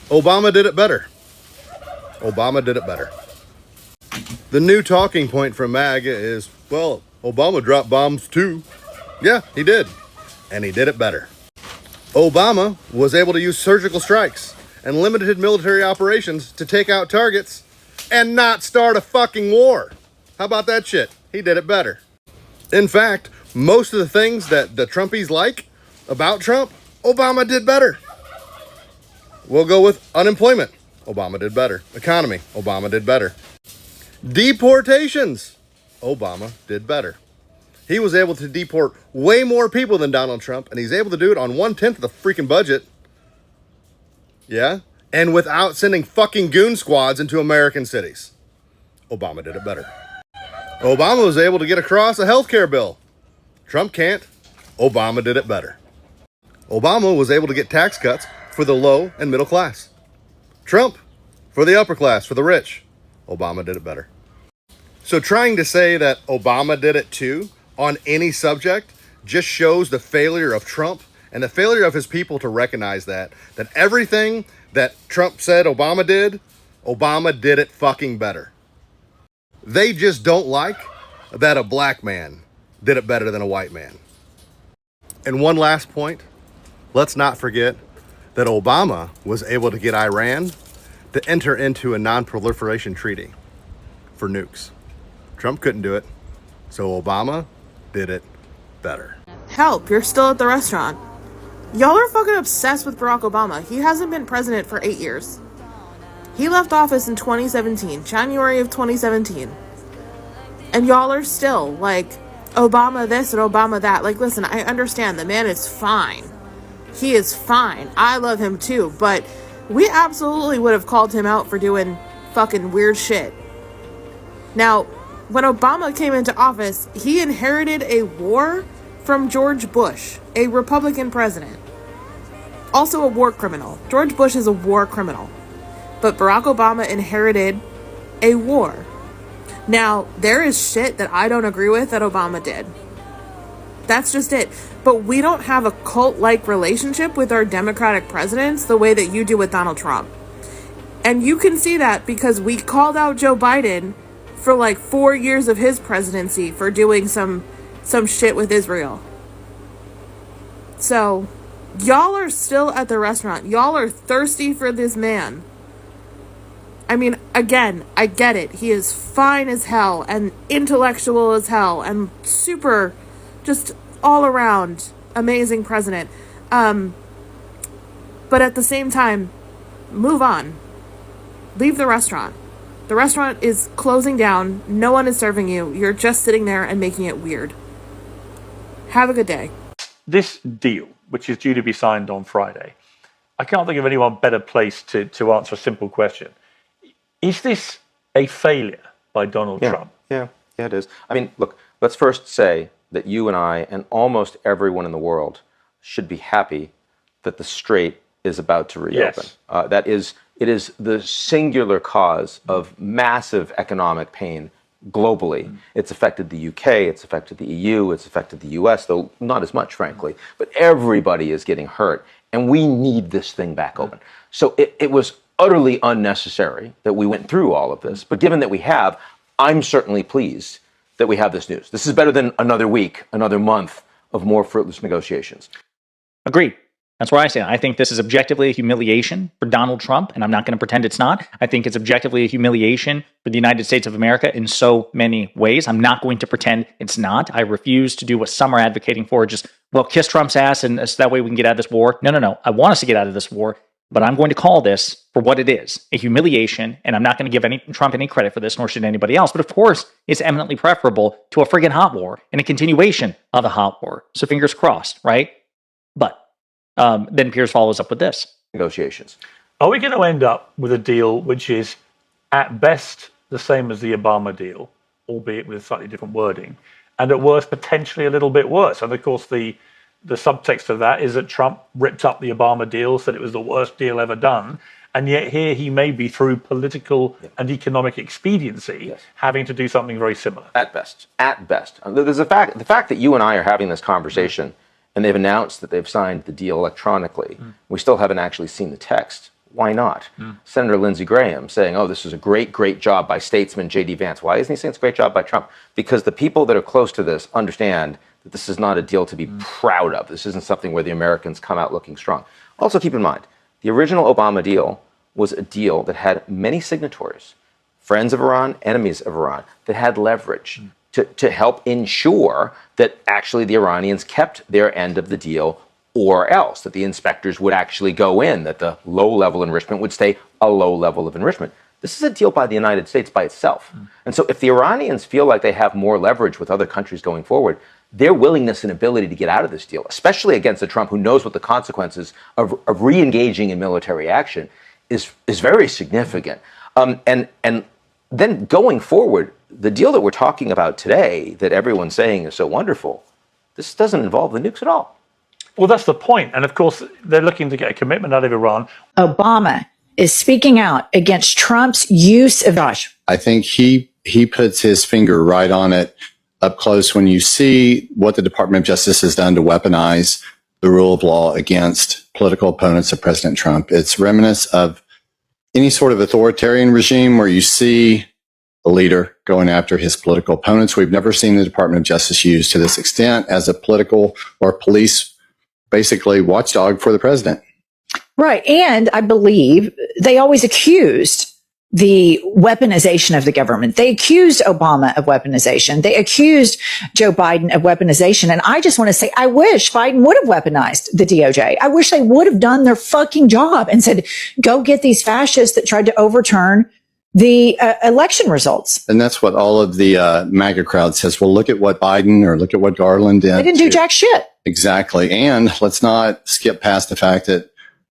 Obama did it better. Obama did it better. The new talking point from MAGA is, well, Obama dropped bombs too. Yeah, he did. And he did it better. Obama was able to use surgical strikes and limited military operations to take out targets and not start a fucking war. How about that shit? He did it better. In fact, most of the things that the Trumpies like about Trump, Obama did better. We'll go with unemployment. Obama did better. Economy. Obama did better. Deportations. Obama did better. He was able to deport way more people than Donald Trump, and he's able to do it on 1/10 of the freaking budget. Yeah? And without sending fucking goon squads into American cities. Obama did it better. Obama was able to get across a healthcare bill. Trump can't. Obama did it better. Obama was able to get tax cuts for the low and middle class. Trump for the upper class, for the rich. Obama did it better. So trying to say that Obama did it too on any subject just shows the failure of Trump and the failure of his people to recognize that everything that Trump said Obama did it fucking better. They just don't like that a black man did it better than a white man. And one last point, let's not forget that Obama was able to get Iran to enter into a non-proliferation treaty for nukes. Trump couldn't do it, so Obama did it better. Help, you're still at the restaurant. Y'all are fucking obsessed with Barack Obama. He hasn't been president for 8 years. He left office in 2017, January of 2017. And y'all are still like, Obama this and Obama that. Like, listen, I understand the man is fine. He is fine. I love him too, but we absolutely would have called him out for doing fucking weird shit. Now, when Obama came into office, he inherited a war from George Bush, a Republican president. Also a war criminal. George Bush is a war criminal. But Barack Obama inherited a war. Now, there is shit that I don't agree with that Obama did. That's just it. But we don't have a cult-like relationship with our Democratic presidents the way that you do with Donald Trump. And you can see that because we called out Joe Biden for like 4 years of his presidency for doing some shit with Israel. So, y'all are still at the restaurant. Y'all are thirsty for this man. I mean, again, I get it. He is fine as hell and intellectual as hell and super, just all around amazing president. But at the same time, move on. Leave the restaurant. The restaurant is closing down. No one is serving you. You're just sitting there and making it weird. Have a good day. This deal, which is due to be signed on Friday, I can't think of anyone better placed to answer a simple question. Is this a failure by Donald Trump? Yeah, it is. I mean, look, let's first say that you and I and almost everyone in the world should be happy that the Strait is about to reopen. Yes. It is the singular cause of massive economic pain globally. It's affected the UK, it's affected the EU, it's affected the US, though not as much, frankly. But everybody is getting hurt, and we need this thing back open. So it was utterly unnecessary that we went through all of this. But given that we have, I'm certainly pleased that we have this news. This is better than another week, another month of more fruitless negotiations. Agreed. That's where I stand. I think this is objectively a humiliation for Donald Trump, and I'm not going to pretend it's not. I think it's objectively a humiliation for the United States of America in so many ways. I'm not going to pretend it's not. I refuse to do what some are advocating for, just, well, kiss Trump's ass and so that way we can get out of this war. No. I want us to get out of this war, but I'm going to call this for what it is, a humiliation, and I'm not going to give Trump any credit for this, nor should anybody else. But of course, it's eminently preferable to a friggin' hot war and a continuation of a hot war. So fingers crossed, right? But then Piers follows up with this. Negotiations. Are we going to end up with a deal which is at best the same as the Obama deal, albeit with slightly different wording, and at worst potentially a little bit worse? And of course the subtext of that is that Trump ripped up the Obama deal, said it was the worst deal ever done, and yet here he may be, through political and economic expediency, having to do something very similar. At best. There's the fact that you and I are having this conversation, and they've announced that they've signed the deal electronically. We still haven't actually seen the text. Why not? Senator Lindsey Graham saying, oh, this is a great, great job by statesman J.D. Vance. Why isn't he saying it's a great job by Trump? Because the people that are close to this understand that this is not a deal to be proud of. This isn't something where the Americans come out looking strong. Also, keep in mind, the original Obama deal was a deal that had many signatories, friends of Iran, enemies of Iran, that had leverage to help ensure that actually the Iranians kept their end of the deal, or else that the inspectors would actually go in, that the low-level enrichment would stay a low level of enrichment. This is a deal by the United States by itself. And so if the Iranians feel like they have more leverage with other countries going forward, their willingness and ability to get out of this deal, especially against a Trump who knows what the consequences of re-engaging in military action is very significant. And then going forward, the deal that we're talking about today, that everyone's saying is so wonderful, this doesn't involve the nukes at all. Well, that's the point. And of course, they're looking to get a commitment out of Iran. Obama is speaking out against Trump's use of Josh. I think he puts his finger right on it up close when you see what the Department of Justice has done to weaponize the rule of law against political opponents of President Trump. It's reminiscent of any sort of authoritarian regime where you see a leader going after his political opponents. We've never seen the Department of Justice used to this extent as a political or police, basically watchdog for the president. Right. And I believe they always accused the weaponization of the government. They accused Obama of weaponization. They accused Joe Biden of weaponization. And I just want to say, I wish Biden would have weaponized the DOJ. I wish they would have done their fucking job and said, go get these fascists that tried to overturn the election results. And that's what all of the MAGA crowd says. Well, look at what Biden or look at what Garland did. They didn't do jack shit. Exactly. And let's not skip past the fact that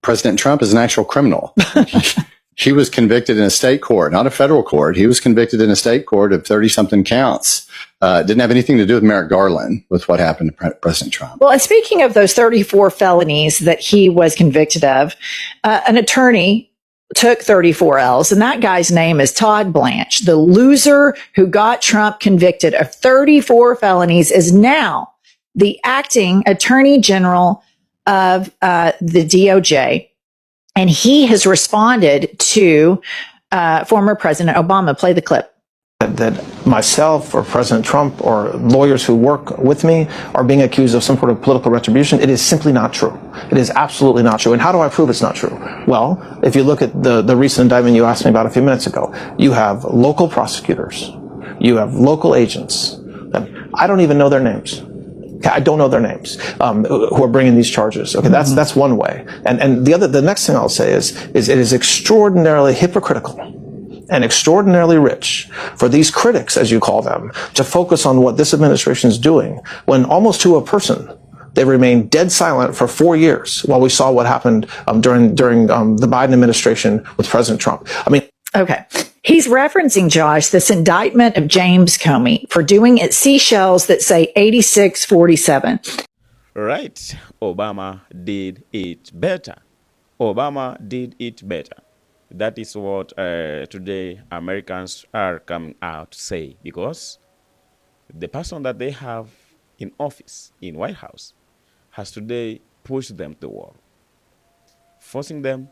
President Trump is an actual criminal. He was convicted in a state court, not a federal court. He was convicted in a state court of 30-something counts. Didn't have anything to do with Merrick Garland, with what happened to President Trump. Well, and speaking of those 34 felonies that he was convicted of, an attorney took 34 L's, and that guy's name is Todd Blanche. The loser who got Trump convicted of 34 felonies is now the acting attorney general of the DOJ. And he has responded to former President Obama. Play the clip. That myself or President Trump or lawyers who work with me are being accused of some sort of political retribution. It is simply not true. It is absolutely not true. And how do I prove it's not true? Well, if you look at the recent indictment you asked me about a few minutes ago, you have local prosecutors, you have local agents. I don't even know their names. I don't know their names, who are bringing these charges. Okay, that's one way. And the next thing I'll say is it is extraordinarily hypocritical and extraordinarily rich for these critics, as you call them, to focus on what this administration is doing when almost to a person they remained dead silent for 4 years while we saw what happened during the Biden administration with President Trump. I mean, okay. He's referencing, Josh, this indictment of James Comey for doing at Seychelles that say 8647. Right. Obama did it better. Obama did it better. That is what today Americans are coming out to say, because the person that they have in office, in White House, has today pushed them to the wall, forcing them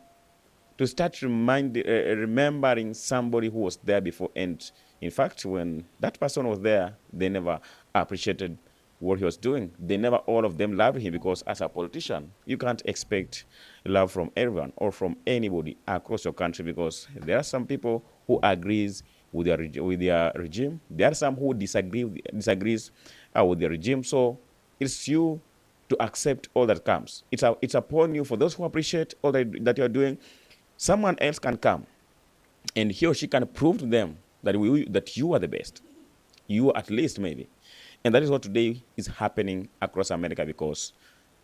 to start remembering somebody who was there before. And in fact, when that person was there, they never appreciated what he was doing. They never, all of them loved him, because as a politician, you can't expect love from everyone or from anybody across your country, because there are some people who agrees with their regime. There are some who disagrees with the regime. So it's you to accept all that comes. It's upon you. For those who appreciate all that you're doing, someone else can come, and he or she can prove to them that you are the best. You at least, maybe. And that is what today is happening across America, because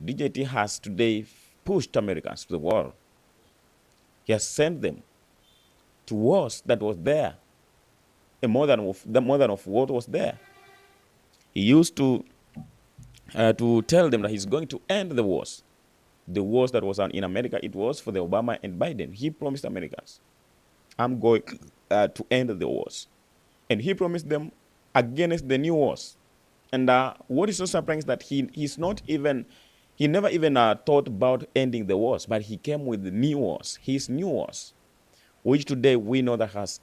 DJT has today pushed Americans to the wall. He has sent them to wars that was there, and more than of what was there. He used to tell them that he's going to end the wars. The wars that was in America, it was for the Obama and Biden. He promised Americans, I'm going to end the wars. And he promised them against the new wars. And what is so surprising is that he's not even He never even thought about ending the wars, but he came with the new wars, his new wars, which today we know that has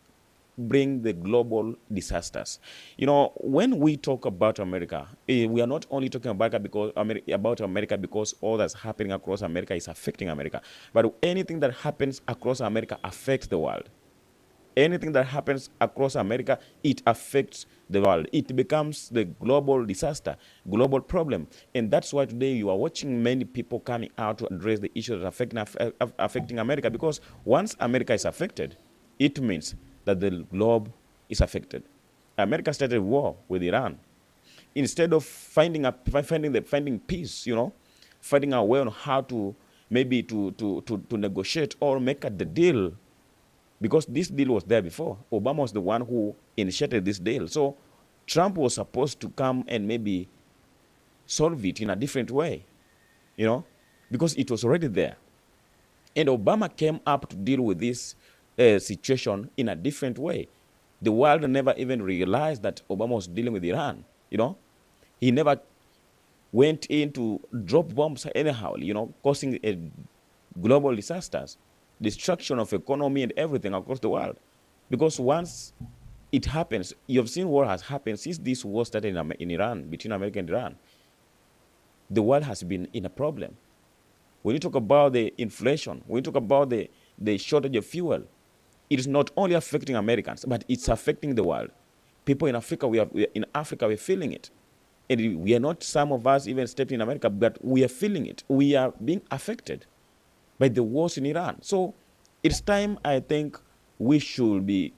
bring the global disasters. You know, when we talk about America, we are not only talking about America because all that's happening across America is affecting America, but anything that happens across America affects the world. Anything that happens across America, it affects the world. It becomes the global disaster, global problem. And that's why today you are watching many people coming out to address the issues that are affecting America, because once America is affected, it means that the globe is affected. America started a war with Iran. Instead of finding peace, you know, finding a way on how to maybe to negotiate or make a deal, because this deal was there before. Obama was the one who initiated this deal. So Trump was supposed to come and maybe solve it in a different way, you know, because it was already there. And Obama came up to deal with this situation in a different way. The world never even realized that Obama was dealing with Iran, you know. He never went in to drop bombs anyhow, you know, causing a global disasters, destruction of economy and everything across the world. Because once it happens, you've seen what has happened since this war started in Iran, between America and Iran. The world has been in a problem. When you talk about the inflation, when you talk about the shortage of fuel, it is not only affecting Americans, but it's affecting the world. People in Africa, we're feeling it. And we are not, some of us even stepped in America, but we are feeling it. We are being affected by the wars in Iran. So it's time, I think, we should be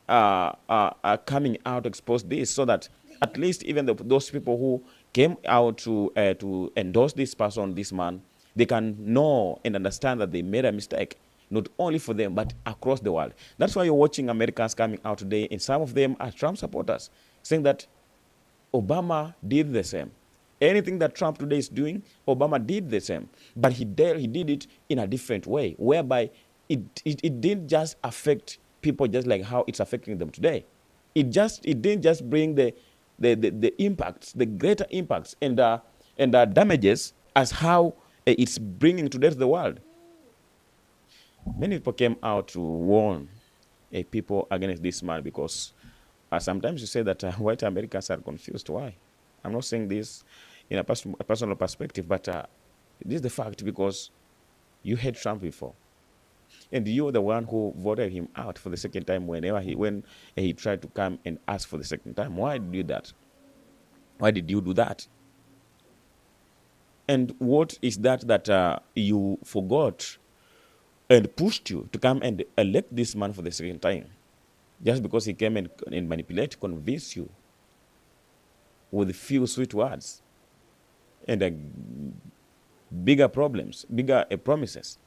coming out to expose this, so that at least even those people who came out to endorse this person, this man, they can know and understand that they made a mistake, not only for them, but across the world. That's why you're watching Americans coming out today, and some of them are Trump supporters, saying that Obama did the same. Anything that Trump today is doing, Obama did the same. But he did it in a different way, whereby it didn't just affect people just like how it's affecting them today. It didn't just bring the impacts, the greater impacts and damages as how it's bringing today to the world. Many people came out to warn people against this man, because sometimes you say that white Americans are confused. Why? I'm not saying this in a personal perspective, but this is the fact, because you hate Trump before. And you're the one who voted him out for the second time when he tried to come and ask for the second time. Why did you do that? Why did you do that? And what is that you forgot and pushed you to come and elect this man for the second time? Just because he came and manipulate, convince you with few sweet words and bigger problems, bigger promises.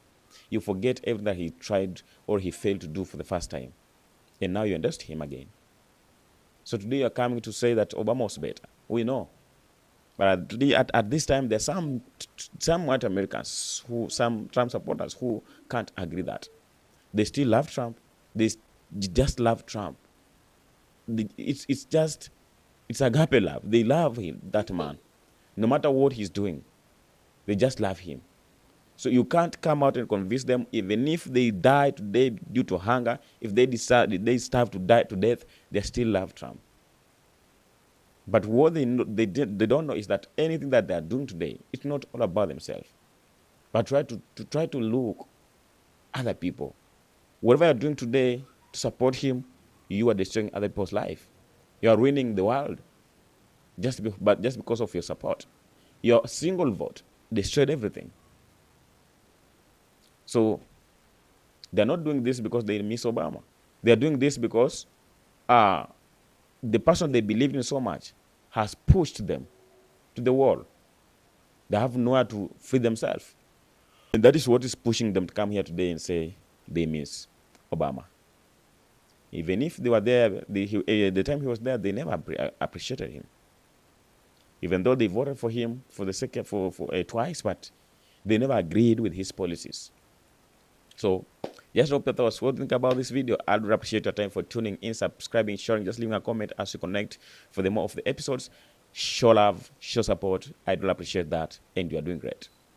You forget everything that he tried or he failed to do for the first time. And now you endorse him again. So today you're coming to say that Obama was better. We know. But today, at this time, there's some white Americans, some Trump supporters who can't agree that. They still love Trump. They just love Trump. It's agape love. They love him, that man. No matter what he's doing, they just love him. So you can't come out and convince them, even if they die today due to hunger, if they decide they starve to die to death, they still love Trump. But what they don't know is that anything that they are doing today, it's not all about themselves. But try to look other people. Whatever you're doing today to support him, you are destroying other people's life. You are ruining the world just because of your support. Your single vote destroyed everything. So they're not doing this because they miss Obama. They're doing this because the person they believed in so much has pushed them to the wall. They have nowhere to free themselves. And that is what is pushing them to come here today and say they miss Obama. Even if they were there, the time he was there, they never appreciated him. Even though they voted for him for the second for twice, but they never agreed with his policies. So, just hope that was what you think about this video. I'd appreciate your time for tuning in, subscribing, sharing, just leaving a comment as you connect for the more of the episodes. show love, show support. I do appreciate that, and you are doing great.